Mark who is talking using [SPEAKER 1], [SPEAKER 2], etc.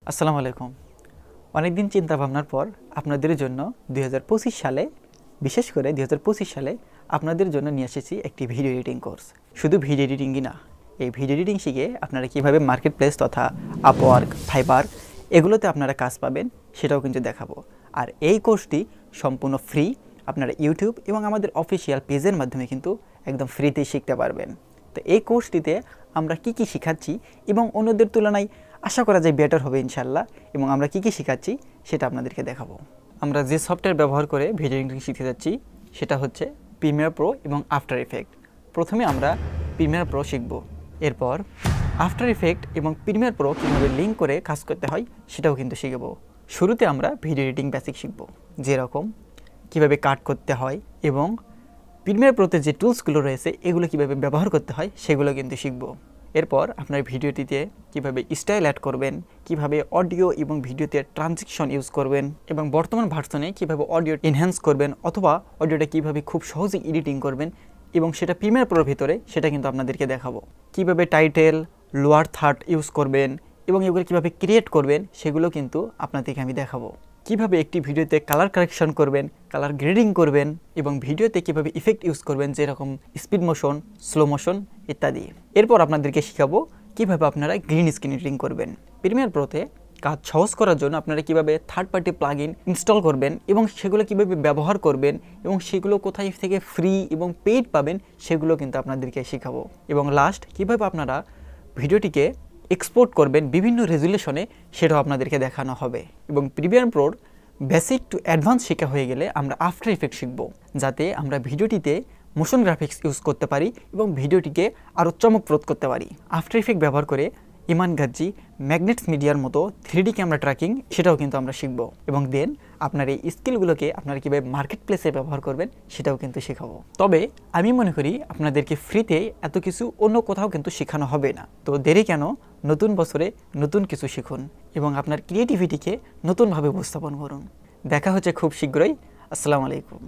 [SPEAKER 1] আসসালামু আলাইকুম। অনেকদিন চিন্তা ভাবনার পর আপনাদের জন্য 2025 সালে বিশেষ করে 2025 সালে আপনাদের জন্য নিয়ে এসেছি একটি ভিডিও এডিটিং কোর্স। শুধু ভিডিও এডিটিংই না, এই ভিডিও এডিটিং শিখে আপনারা কীভাবে মার্কেট প্লেস তথা আপওয়ার্ক, ফাইবার এগুলোতে আপনারা কাজ পাবেন সেটাও কিন্তু দেখাবো। আর এই কোর্সটি সম্পূর্ণ ফ্রি, আপনারা ইউটিউব এবং আমাদের অফিসিয়াল পেজের মাধ্যমে কিন্তু একদম ফ্রিতেই শিখতে পারবেন। তো এই কোর্সটিতে আমরা কি শেখাচ্ছি এবং অন্যদের তুলনায় আশা করা যায় বেটার হবে ইনশাল্লাহ, এবং আমরা কি শেখাচ্ছি সেটা আপনাদেরকে দেখাবো। আমরা যে সফটওয়্যার ব্যবহার করে ভিডিও এডিটিং শিখতে যাচ্ছি সেটা হচ্ছে প্রিমিয়ার প্রো এবং আফটার ইফেক্ট। প্রথমে আমরা প্রিমিয়ার প্রো শিখব, এরপর আফটার ইফেক্ট এবং প্রিমিয়ার প্রো কীভাবে লিঙ্ক করে কাজ করতে হয় সেটাও কিন্তু শিখব। শুরুতে আমরা ভিডিও এডিটিং বেসিক শিখব, যেরকম কীভাবে কাট করতে হয় এবং প্রিমিয়ার প্রোতে যে টুলসগুলো রয়েছে এগুলো কীভাবে ব্যবহার করতে হয় সেগুলো কিন্তু শিখব। এরপর আপনার ভিডিওটিতে কিভাবে স্টাইল অ্যাড করবেন, কিভাবে অডিও এবং ভিডিওতে ট্রানজিশন ইউজ করবেন, এবং বর্তমান ভার্সনে কিভাবে অডিও এনহ্যান্স করবেন অথবা অডিওটা কিভাবে খুব সহজে এডিটিং করবেন এবং সেটা প্রিমিয়ার প্রোর ভিতরে সেটা কিন্তু আপনাদেরকে দেখাবো। কিভাবে টাইটেল, লোয়ার থার্ড ইউজ করবেন এবং এগুলো কিভাবে ক্রিয়েট করবেন সেগুলো কিন্তু আপনাদেরকে আমি দেখাবো। কিভাবে একটি ভিডিওতে কালার কারেকশন করবেন, কালার গ্রেডিং করবেন এবং ভিডিওতে কিভাবে ইফেক্ট ইউজ করবেন, যেরকম স্পিড মোশন, স্লো মোশন ইত্যাদি। এরপর আপনাদেরকে শেখাবো কিভাবে আপনারা গ্রিন স্ক্রিন এডিটিং করবেন। প্রিমিয়ার প্রোতে কাজ সহজ করার জন্য আপনারা কিভাবে থার্ড পার্টি প্লাগইন ইনস্টল করবেন এবং সেগুলো কিভাবে ব্যবহার করবেন এবং সেগুলো কোথায় থেকে ফ্রি এবং পেইড পাবেন সেগুলো কিন্তু আপনাদেরকে শেখাবো। এবং লাস্ট কিভাবে আপনারা ভিডিওটিকে এক্সপোর্ট করবেন বিভিন্ন রেজুলেশনে সেটাও আপনাদেরকে দেখানো হবে। এবং প্রিমিয়ার প্রোর বেসিক টু অ্যাডভান্স শেখা হয়ে গেলে আমরা আফটার ইফেক্ট শিখব, যাতে আমরা ভিডিওটিতে মোশন গ্রাফিক্স ইউজ করতে পারি এবং ভিডিওটিকে আরও চমকপ্রদ করতে পারি। আফটার ইফেক্ট ব্যবহার করে ইমান গাজ্জি, ম্যাগনেটস মিডিয়ার মতো 3D ক্যামেরা ট্র্যাকিং সেটাও কিন্তু আমরা শিখব। এবং দেন আপনার এই স্কিলগুলোকে আপনারা কীভাবে মার্কেট প্লেসে ব্যবহার করবেন সেটাও কিন্তু শেখাবো। তবে আমি মনে করি আপনাদেরকে ফ্রিতে এত কিছু অন্য কোথাও কিন্তু শেখানো হবে না। তো দেরি কেন, নতুন বছরে নতুন কিছু শিখুন এবং আপনার ক্রিয়েটিভিটিকে নতুনভাবে উপস্থাপন করুন। দেখা হচ্ছে খুব শীঘ্রই। আসসালামু আলাইকুম।